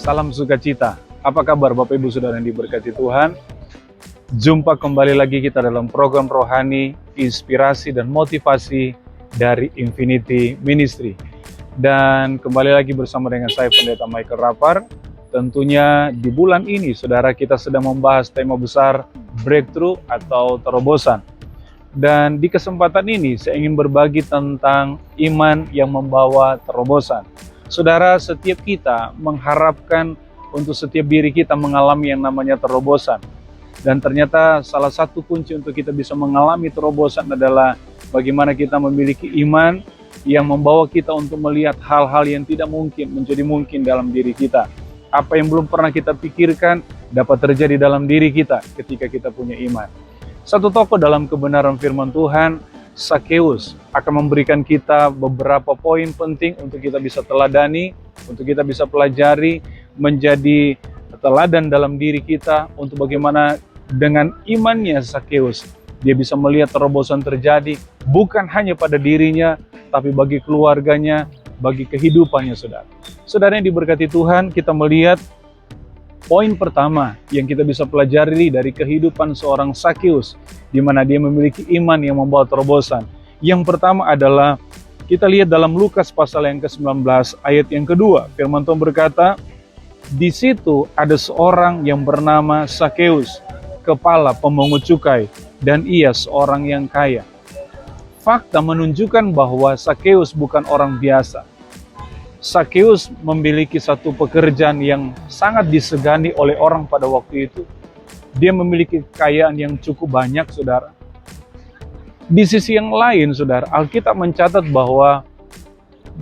Salam sukacita. Apa kabar Bapak Ibu Saudara yang diberkati Tuhan? Jumpa kembali lagi kita dalam program rohani, inspirasi dan motivasi dari Infinity Ministry. Dan kembali lagi bersama dengan saya Pendeta Michael Rapar. Tentunya di bulan ini Saudara kita sedang membahas tema besar breakthrough atau terobosan. Dan di kesempatan ini saya ingin berbagi tentang iman yang membawa terobosan. Saudara, setiap kita mengharapkan untuk setiap diri kita mengalami yang namanya terobosan. Dan ternyata salah satu kunci untuk kita bisa mengalami terobosan adalah bagaimana kita memiliki iman yang membawa kita untuk melihat hal-hal yang tidak mungkin menjadi mungkin dalam diri kita. Apa yang belum pernah kita pikirkan dapat terjadi dalam diri kita ketika kita punya iman. Satu tokoh dalam kebenaran firman Tuhan, Sakeus, akan memberikan kita beberapa poin penting untuk kita bisa teladani, untuk kita bisa pelajari, menjadi teladan dalam diri kita untuk bagaimana dengan imannya Sakeus dia bisa melihat terobosan terjadi bukan hanya pada dirinya, tapi bagi keluarganya, bagi kehidupannya, saudara. Saudara yang diberkati Tuhan, kita melihat poin pertama yang kita bisa pelajari dari kehidupan seorang Sakeus, di mana dia memiliki iman yang membawa terobosan. Yang pertama adalah kita lihat dalam Lukas pasal yang ke-19 ayat yang kedua. Firman Tuhan berkata, di situ ada seorang yang bernama Sakeus, kepala pemungut cukai, dan ia seorang yang kaya. Fakta menunjukkan bahwa Sakeus bukan orang biasa. Sakeus memiliki satu pekerjaan yang sangat disegani oleh orang pada waktu itu. Dia memiliki kekayaan yang cukup banyak, saudara. Di sisi yang lain, saudara, Alkitab mencatat bahwa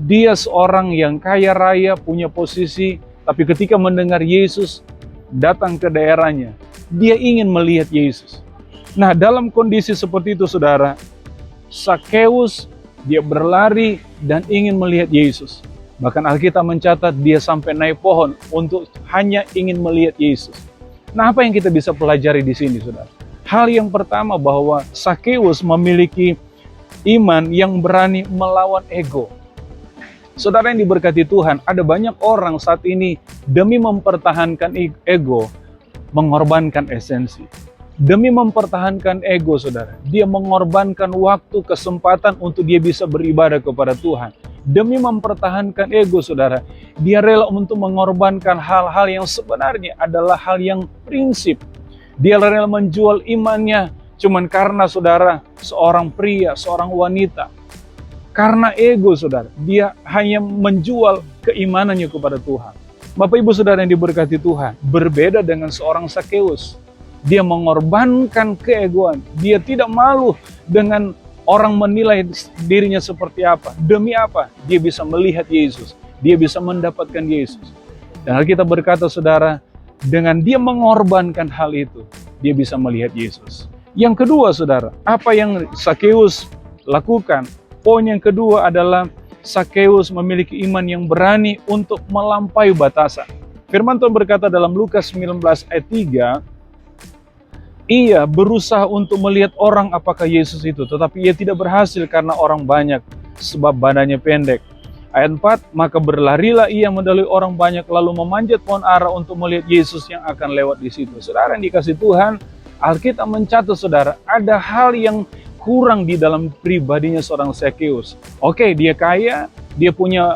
dia seorang yang kaya raya, punya posisi, tapi ketika mendengar Yesus datang ke daerahnya, dia ingin melihat Yesus. Nah, dalam kondisi seperti itu, saudara, Sakeus dia berlari dan ingin melihat Yesus. Bahkan Alkitab mencatat dia sampai naik pohon untuk hanya ingin melihat Yesus. Nah, apa yang kita bisa pelajari di sini, saudara? Hal yang pertama bahwa Sakeus memiliki iman yang berani melawan ego. Saudara yang diberkati Tuhan, ada banyak orang saat ini demi mempertahankan ego, mengorbankan esensi. Demi mempertahankan ego, saudara, dia mengorbankan waktu, kesempatan untuk dia bisa beribadah kepada Tuhan. Demi mempertahankan ego, saudara, dia rela untuk mengorbankan hal-hal yang sebenarnya adalah hal yang prinsip. Dia rela menjual imannya cuman karena, saudara, seorang pria, seorang wanita. Karena ego, saudara, dia hanya menjual keimanannya kepada Tuhan. Bapak Ibu Saudara yang diberkati Tuhan, berbeda dengan seorang Sakeus. Dia mengorbankan keegoan. Dia tidak malu dengan orang menilai dirinya seperti apa. Demi apa? Dia bisa melihat Yesus. Dia bisa mendapatkan Yesus. Dan Alkitab berkata, saudara, dengan dia mengorbankan hal itu, dia bisa melihat Yesus. Yang kedua, saudara, apa yang Sakeus lakukan? Poin yang kedua adalah Sakeus memiliki iman yang berani untuk melampaui batasan. Firman Tuhan berkata dalam Lukas 19 ayat 3, ia berusaha untuk melihat orang apakah Yesus itu, tetapi ia tidak berhasil karena orang banyak, sebab badannya pendek. Ayat 4, maka berlarilah ia mendahului orang banyak, lalu memanjat pohon ara untuk melihat Yesus yang akan lewat di situ. Saudara yang dikasih Tuhan, Alkitab mencatat, saudara, ada hal yang kurang di dalam pribadinya seorang Sakeus. Oke, dia kaya, dia punya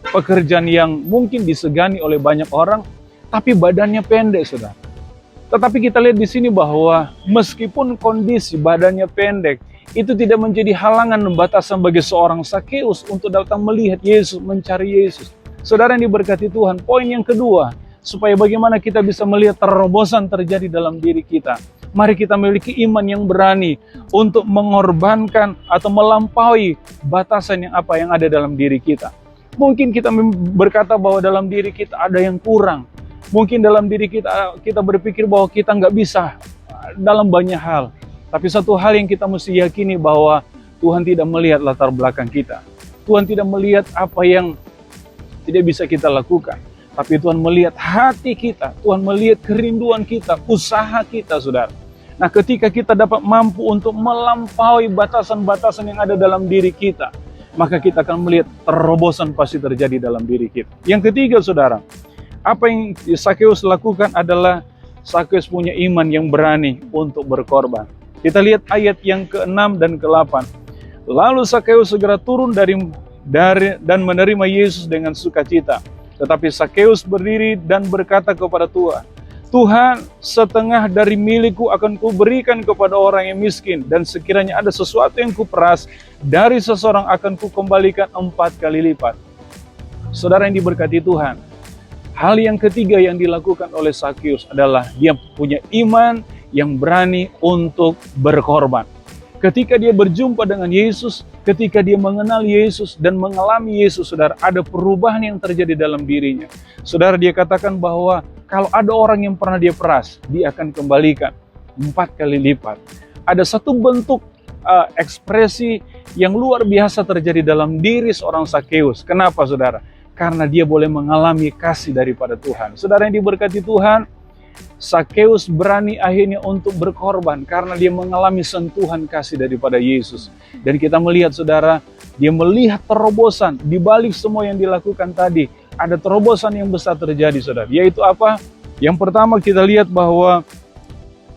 pekerjaan yang mungkin disegani oleh banyak orang, tapi badannya pendek, saudara. Tetapi kita lihat di sini bahwa meskipun kondisi badannya pendek, itu tidak menjadi halangan dan batasan bagi seorang Sakeus untuk datang melihat Yesus, mencari Yesus. Saudara yang diberkati Tuhan, poin yang kedua, supaya bagaimana kita bisa melihat terobosan terjadi dalam diri kita. Mari kita memiliki iman yang berani untuk mengorbankan atau melampaui batasan yang ada dalam diri kita. Mungkin kita berkata bahwa dalam diri kita ada yang kurang. Mungkin dalam diri kita berpikir bahwa kita nggak bisa dalam banyak hal. Tapi satu hal yang kita mesti yakini bahwa Tuhan tidak melihat latar belakang kita. Tuhan tidak melihat apa yang tidak bisa kita lakukan. Tapi Tuhan melihat hati kita. Tuhan melihat kerinduan kita, usaha kita, saudara. Nah, ketika kita dapat mampu untuk melampaui batasan-batasan yang ada dalam diri kita, maka kita akan melihat terobosan pasti terjadi dalam diri kita. Yang ketiga, saudara, Apa yang Sakeus lakukan adalah Sakeus punya iman yang berani untuk berkorban. Kita lihat ayat yang ke-6 dan ke-8. Lalu Sakeus segera turun dari dan menerima Yesus dengan sukacita. Tetapi Sakeus berdiri dan berkata kepada Tuhan, Tuhan, setengah dari milikku akan kuberikan kepada orang yang miskin, dan sekiranya ada sesuatu yang kuperas dari seseorang akan kukembalikan 4 kali lipat. Saudara yang diberkati Tuhan, hal yang ketiga yang dilakukan oleh Sakeus adalah dia punya iman yang berani untuk berkorban. Ketika dia berjumpa dengan Yesus, ketika dia mengenal Yesus dan mengalami Yesus, saudara, ada perubahan yang terjadi dalam dirinya. Saudara, dia katakan bahwa kalau ada orang yang pernah dia peras, dia akan kembalikan 4 kali lipat. Ada satu bentuk ekspresi yang luar biasa terjadi dalam diri seorang Sakeus. Kenapa, saudara? Karena dia boleh mengalami kasih daripada Tuhan. Saudara yang diberkati Tuhan, Sakeus berani akhirnya untuk berkorban karena dia mengalami sentuhan kasih daripada Yesus. Dan kita melihat, saudara, dia melihat terobosan di balik semua yang dilakukan tadi. Ada terobosan yang besar terjadi, saudara. Yaitu apa? Yang pertama kita lihat bahwa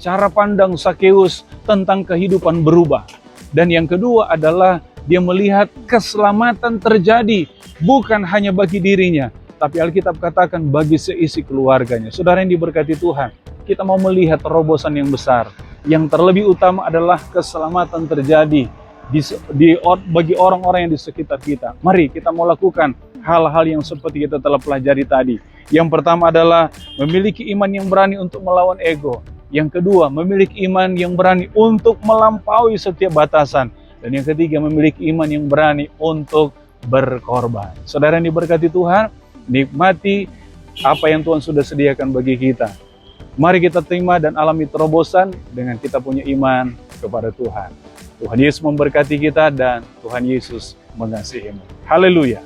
cara pandang Sakeus tentang kehidupan berubah. Dan yang kedua adalah dia melihat keselamatan terjadi bukan hanya bagi dirinya, tapi Alkitab katakan bagi seisi keluarganya. Saudara yang diberkati Tuhan, kita mau melihat terobosan yang besar. Yang terlebih utama adalah keselamatan terjadi bagi orang-orang yang di sekitar kita. Mari kita mau lakukan hal-hal yang seperti kita telah pelajari tadi. Yang pertama adalah memiliki iman yang berani untuk melawan ego. Yang kedua, memiliki iman yang berani untuk melampaui setiap batasan. Dan yang ketiga, memiliki iman yang berani untuk berkorban. Saudara yang diberkati Tuhan, nikmati apa yang Tuhan sudah sediakan bagi kita. Mari kita terima dan alami terobosan dengan kita punya iman kepada Tuhan. Tuhan Yesus memberkati kita dan Tuhan Yesus mengasihimu. Haleluya.